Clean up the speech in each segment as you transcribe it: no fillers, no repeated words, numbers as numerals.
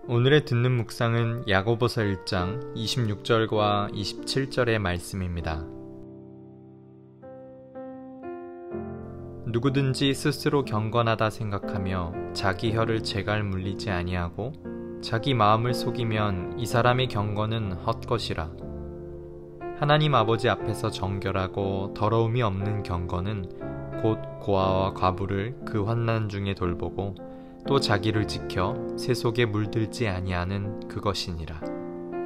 오늘의 듣는 묵상은 야고보서 1장 26절과 27절의 말씀입니다. 누구든지 스스로 경건하다 생각하며 자기 혀를 제갈 물리지 아니하고 자기 마음을 속이면 이 사람의 경건은 헛것이라. 하나님 아버지 앞에서 정결하고 더러움이 없는 경건은 곧 고아와 과부를 그 환난 중에 돌보고 또 자기를 지켜 새 속에 물들지 아니하는 그것이니라.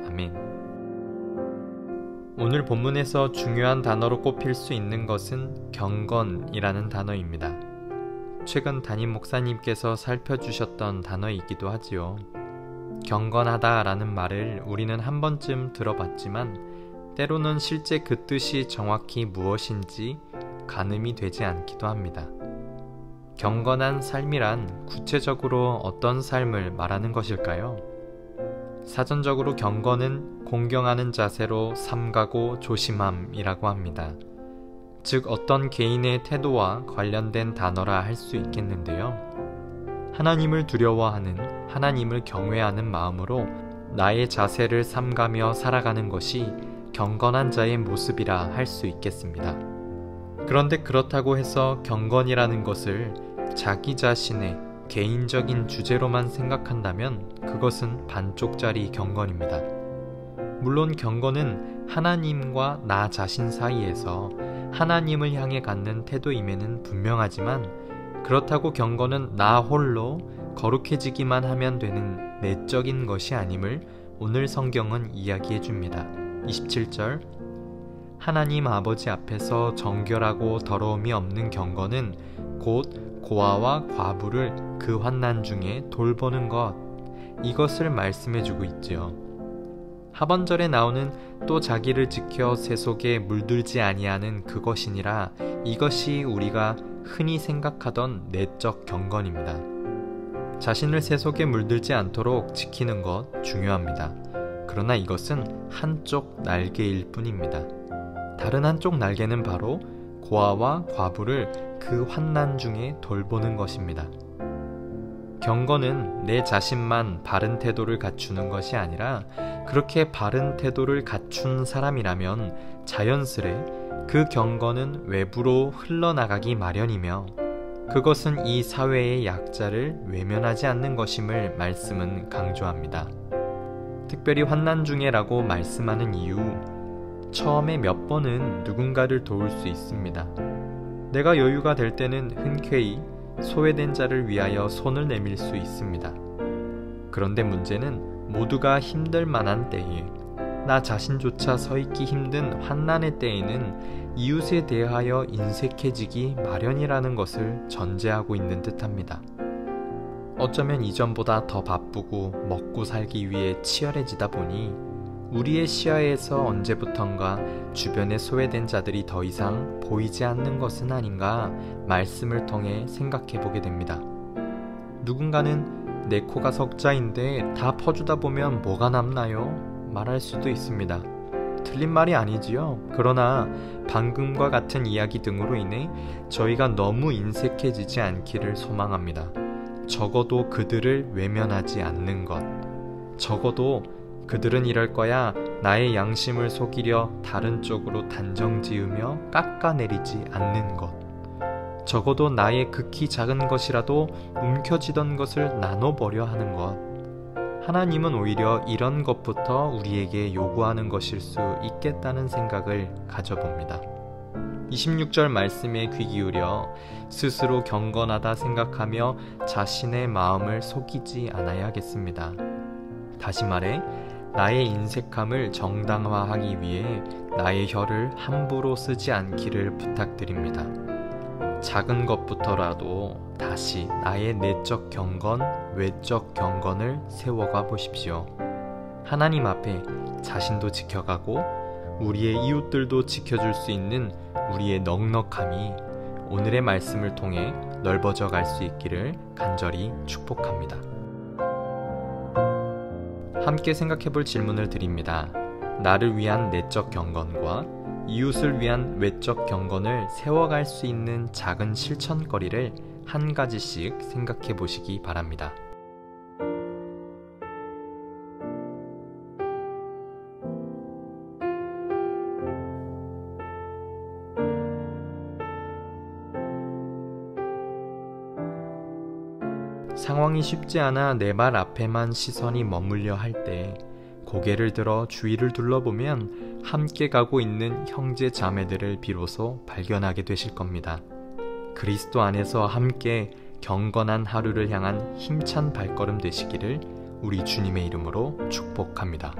아멘. 오늘 본문에서 중요한 단어로 꼽힐 수 있는 것은 경건이라는 단어입니다. 최근 담임 목사님께서 살펴주셨던 단어이기도 하지요. 경건하다라는 말을 우리는 한 번쯤 들어봤지만 때로는 실제 그 뜻이 정확히 무엇인지 가늠이 되지 않기도 합니다. 경건한 삶이란 구체적으로 어떤 삶을 말하는 것일까요? 사전적으로 경건은 공경하는 자세로 삼가고 조심함이라고 합니다. 즉 어떤 개인의 태도와 관련된 단어라 할 수 있겠는데요. 하나님을 두려워하는, 하나님을 경외하는 마음으로 나의 자세를 삼가며 살아가는 것이 경건한 자의 모습이라 할 수 있겠습니다. 그런데 그렇다고 해서 경건이라는 것을 자기 자신의 개인적인 주제로만 생각한다면 그것은 반쪽짜리 경건입니다. 물론 경건은 하나님과 나 자신 사이에서 하나님을 향해 갖는 태도임에는 분명하지만 그렇다고 경건은 나 홀로 거룩해지기만 하면 되는 내적인 것이 아님을 오늘 성경은 이야기해 줍니다. 27절 하나님 아버지 앞에서 정결하고 더러움이 없는 경건은 곧 고아와 과부를 그 환난 중에 돌보는 것, 이것을 말씀해주고 있지요. 하반절에 나오는 또 자기를 지켜 새 속에 물들지 아니하는 그것이니라, 이것이 우리가 흔히 생각하던 내적 경건입니다. 자신을 새 속에 물들지 않도록 지키는 것 중요합니다. 그러나 이것은 한쪽 날개일 뿐입니다. 다른 한쪽 날개는 바로 고아와 과부를 그 환난 중에 돌보는 것입니다. 경건은 내 자신만 바른 태도를 갖추는 것이 아니라 그렇게 바른 태도를 갖춘 사람이라면 자연스레 그 경건은 외부로 흘러나가기 마련이며 그것은 이 사회의 약자를 외면하지 않는 것임을 말씀은 강조합니다. 특별히 환난 중에라고 말씀하는 이유, 처음에 몇 번은 누군가를 도울 수 있습니다. 내가 여유가 될 때는 흔쾌히 소외된 자를 위하여 손을 내밀 수 있습니다. 그런데 문제는 모두가 힘들 만한 때에, 나 자신조차 서 있기 힘든 환난의 때에는 이웃에 대하여 인색해지기 마련이라는 것을 전제하고 있는 듯합니다. 어쩌면 이전보다 더 바쁘고 먹고 살기 위해 치열해지다 보니 우리의 시야에서 언제부턴가 주변에 소외된 자들이 더 이상 보이지 않는 것은 아닌가 말씀을 통해 생각해 보게 됩니다. 누군가는 내 코가 석자인데 다 퍼주다 보면 뭐가 남나요? 말할 수도 있습니다. 틀린 말이 아니지요. 그러나 방금과 같은 이야기 등으로 인해 저희가 너무 인색해지지 않기를 소망합니다. 적어도 그들을 외면하지 않는 것, 적어도 그들은 이럴 거야 나의 양심을 속이려 다른 쪽으로 단정 지으며 깎아내리지 않는 것, 적어도 나의 극히 작은 것이라도 움켜쥐던 것을 나눠보려 하는 것, 하나님은 오히려 이런 것부터 우리에게 요구하는 것일 수 있겠다는 생각을 가져봅니다. 26절 말씀에 귀 기울여 스스로 경건하다 생각하며 자신의 마음을 속이지 않아야겠습니다. 다시 말해 나의 인색함을 정당화하기 위해 나의 혀를 함부로 쓰지 않기를 부탁드립니다. 작은 것부터라도 다시 나의 내적 경건, 외적 경건을 세워가 보십시오. 하나님 앞에 자신도 지켜가고 우리의 이웃들도 지켜줄 수 있는 우리의 넉넉함이 오늘의 말씀을 통해 넓어져 갈 수 있기를 간절히 축복합니다. 함께 생각해볼 질문을 드립니다. 나를 위한 내적 경건과 이웃을 위한 외적 경건을 세워갈 수 있는 작은 실천거리를 한 가지씩 생각해 보시기 바랍니다. 상황이 쉽지 않아 내 발 앞에만 시선이 머물려 할 때 고개를 들어 주위를 둘러보면 함께 가고 있는 형제 자매들을 비로소 발견하게 되실 겁니다. 그리스도 안에서 함께 경건한 하루를 향한 힘찬 발걸음 되시기를 우리 주님의 이름으로 축복합니다.